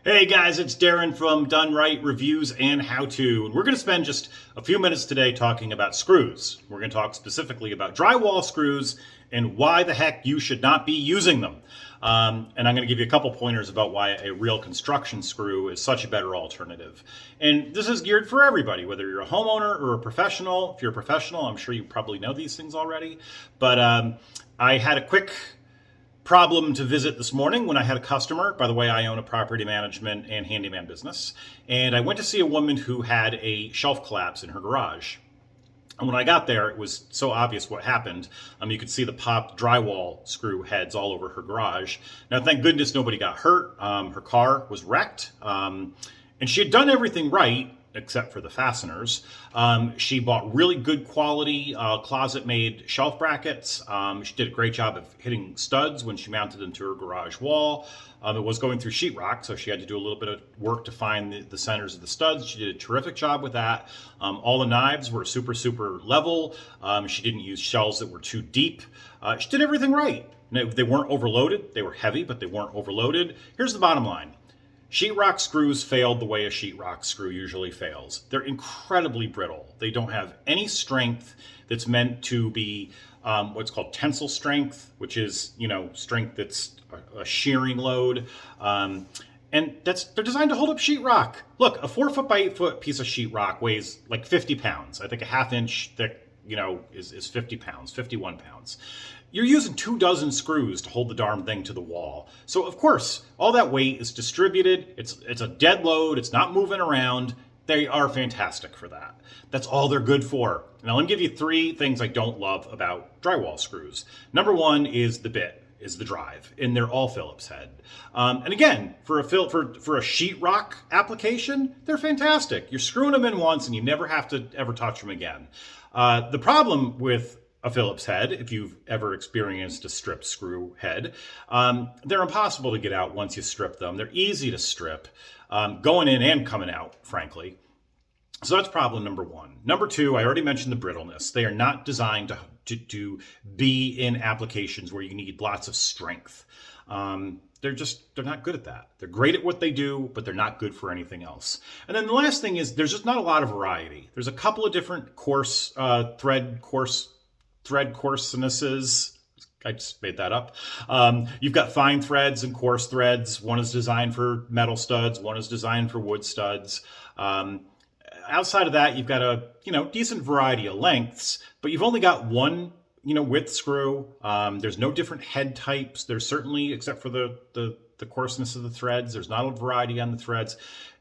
Hey guys, it's Darren from Done Right Reviews and How To. And we're going to spend just a few minutes today talking about screws. We're going to talk specifically about drywall screws and why the heck you should not be using them. And I'm going to give you a couple pointers about why a real construction screw is such a better alternative. And this is geared for everybody, whether you're a homeowner or a professional. If you're a professional, I'm sure you probably know these things already. But I had a quick problem to visit this morning when I had a customer. By the way, I own a property management and handyman business. And I went to see a woman who had a shelf collapse in her garage. And when I got there, it was so obvious what happened. You could see the popped drywall screw heads all over her garage. Now, thank goodness nobody got hurt. Her car was wrecked. And she had done everything right, except for the fasteners. She bought really good quality closet-made shelf brackets. She did a great job of hitting studs when she mounted them to her garage wall. It was going through sheetrock, so she had to do a little bit of work to find the centers of the studs. She did a terrific job with that. All the knives were super, super level. She didn't use shelves that were too deep. She did everything right. They weren't overloaded. They were heavy, but they weren't overloaded. Here's the bottom line. Sheetrock screws failed the way a sheetrock screw usually fails. They're incredibly brittle. They don't have any strength that's meant to be what's called tensile strength, which is, strength that's a shearing load. And they're designed to hold up sheetrock. Look, a 4 foot by 8 foot piece of sheetrock weighs like 50 pounds. I think a half inch thick, is 50 pounds, 51 pounds. You're using 24 screws to hold the darn thing to the wall. So of course, all that weight is distributed. It's a dead load. It's not moving around. They are fantastic for that. That's all they're good for. Now let me give you 3 things I don't love about drywall screws. Number 1 is the bit, is the drive, and they're all Phillips head. And again, for a sheetrock application, they're fantastic. You're screwing them in once and you never have to ever touch them again. The problem with a Phillips head, if you've ever experienced a stripped screw head, they're impossible to get out once you strip them. They're easy to strip, going in and coming out, frankly. So that's problem number 1. Number 2, I already mentioned the brittleness. They are not designed to be in applications where you need lots of strength. They're not good at that. They're great at what they do, but they're not good for anything else. And then the last thing is there's just not a lot of variety. There's a couple of different thread coarsenesses. I just made that up. You've got fine threads and coarse threads. One is designed for metal studs. One is designed for wood studs. Outside of that, you've got a decent variety of lengths, but you've only got one width screw. There's no different head types. There's certainly, except for the coarseness of the threads, there's not a variety on the threads.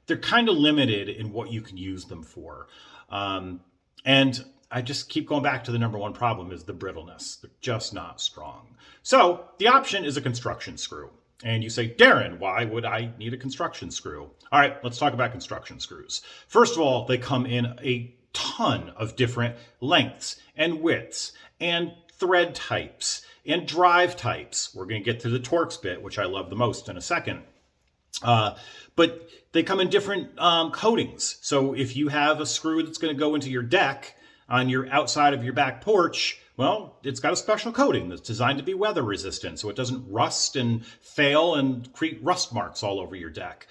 They're kind of limited in what you can use them for. And I just keep going back to the number 1 problem is the brittleness. They're just not strong. So the option is a construction screw. And you say, Darren, why would I need a construction screw? All right, let's talk about construction screws. First of all, they come in a ton of different lengths and widths and thread types and drive types. We're going to get to the Torx bit, which I love the most in a second. But they come in different coatings. So if you have a screw that's going to go into your deck on your outside of your back porch, well, it's got a special coating that's designed to be weather resistant so it doesn't rust and fail and create rust marks all over your deck.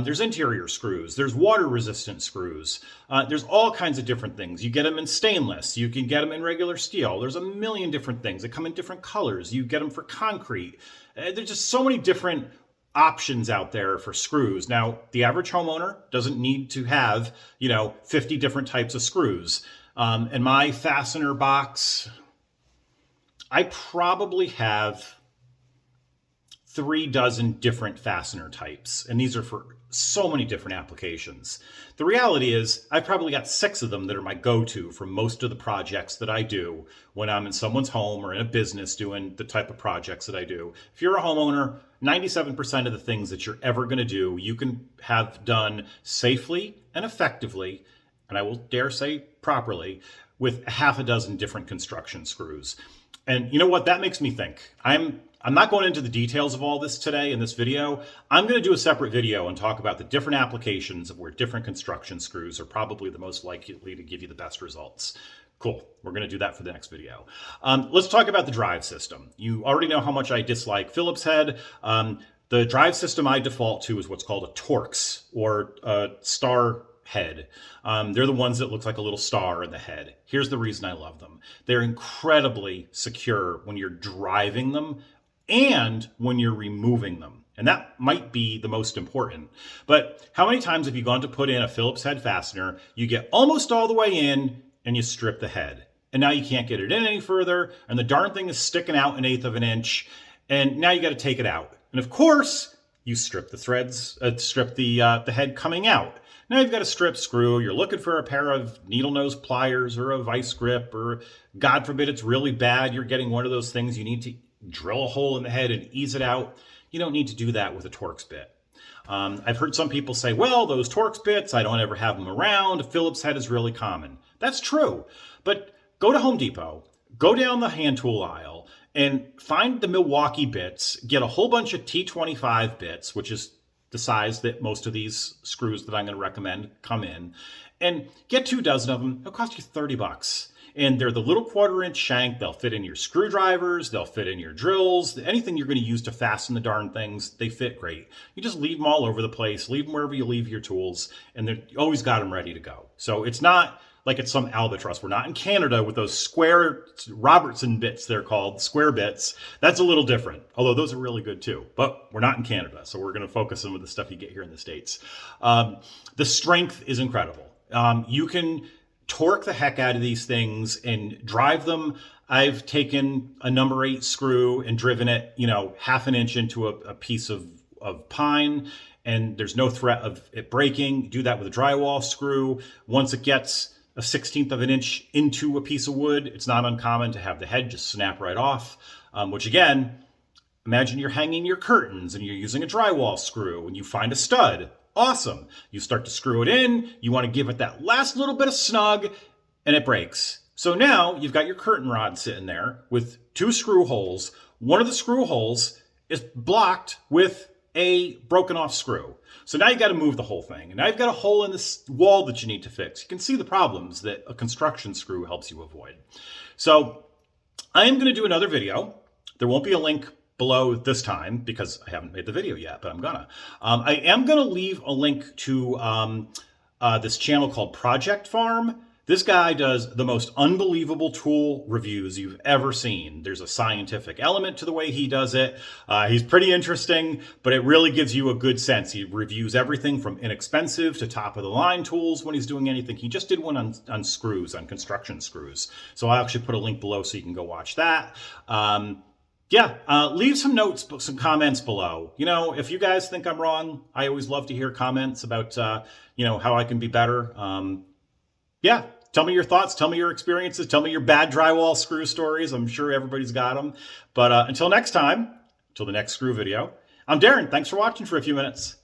There's interior screws. There's water resistant screws. There's all kinds of different things. You get them in stainless. You can get them in regular steel. There's a million different things. They come in different colors. You get them for concrete. There's just so many different options out there for screws. Now, the average homeowner doesn't need to have, 50 different types of screws. In my fastener box, I probably have 36 different fastener types, and these are for so many different applications. The reality is I've probably got 6 of them that are my go-to for most of the projects that I do when I'm in someone's home or in a business doing the type of projects that I do. If you're a homeowner, 97% of the things that you're ever going to do, you can have done safely and effectively, and I will dare say properly, with 6 different construction screws. And you know what? That makes me think. I'm not going into the details of all this today in this video. I'm going to do a separate video and talk about the different applications of where different construction screws are probably the most likely to give you the best results. Cool. We're going to do that for the next video. Let's talk about the drive system. You already know how much I dislike Phillips head. The drive system I default to is what's called a Torx, or a star head. They're the ones that look like a little star in the head. Here's the reason I love them. They're incredibly secure when you're driving them and when you're removing them. And that might be the most important. But how many times have you gone to put in a Phillips head fastener, you get almost all the way in and you strip the head. And now you can't get it in any further, and the darn thing is sticking out 1/8 of an inch, and now you got to take it out. And of course, you strip the threads, strip the head coming out. Now you've got a strip screw. You're looking for a pair of needle nose pliers or a vice grip, or God forbid it's really bad, you're getting one of those things you need to drill a hole in the head and ease it out. You don't need to do that with a Torx bit. I've heard some people say, well, those Torx bits, I don't ever have them around. A Phillips head is really common. That's true. But go to Home Depot, go down the hand tool aisle, and find the Milwaukee bits. Get a whole bunch of T25 bits, which is the size that most of these screws that I'm going to recommend come in, and get 2 dozen of them. It'll cost you $30. And they're the little 1/4-inch shank. They'll fit in your screwdrivers. They'll fit in your drills. Anything you're going to use to fasten the darn things, they fit great. You just leave them all over the place. Leave them wherever you leave your tools, and you always got them ready to go. So it's not like it's some albatross. We're not in Canada with those square Robertson bits, they're called, square bits. That's a little different, although those are really good too. But we're not in Canada, so we're going to focus on the stuff you get here in the States. The strength is incredible. You can torque the heck out of these things and drive them. I've taken a number 8 screw and driven it, 1/2 inch into a piece of pine, and there's no threat of it breaking. Do that with a drywall screw. Once it gets a 1/16 of an inch into a piece of wood, it's not uncommon to have the head just snap right off, which again, imagine you're hanging your curtains and you're using a drywall screw and you find a stud. Awesome. You start to screw it in. You want to give it that last little bit of snug, and it breaks. So now you've got your curtain rod sitting there with 2 screw holes. One of the screw holes is blocked with a broken off screw. So now you got to move the whole thing. And now you've got a hole in this wall that you need to fix. You can see the problems that a construction screw helps you avoid. So I am going to do another video. There won't be a link below this time because I haven't made the video yet, but I'm gonna. I am gonna leave a link to this channel called Project Farm. This guy does the most unbelievable tool reviews you've ever seen. There's a scientific element to the way he does it. He's pretty interesting, but it really gives you a good sense. He reviews everything from inexpensive to top of the line tools when he's doing anything. He just did one on screws, on construction screws. So I'll actually put a link below so you can go watch that. Leave some notes, some comments below. If you guys think I'm wrong, I always love to hear comments about, how I can be better. Tell me your thoughts. Tell me your experiences. Tell me your bad drywall screw stories. I'm sure everybody's got them. But until next time, until the next screw video, I'm Darren. Thanks for watching for a few minutes.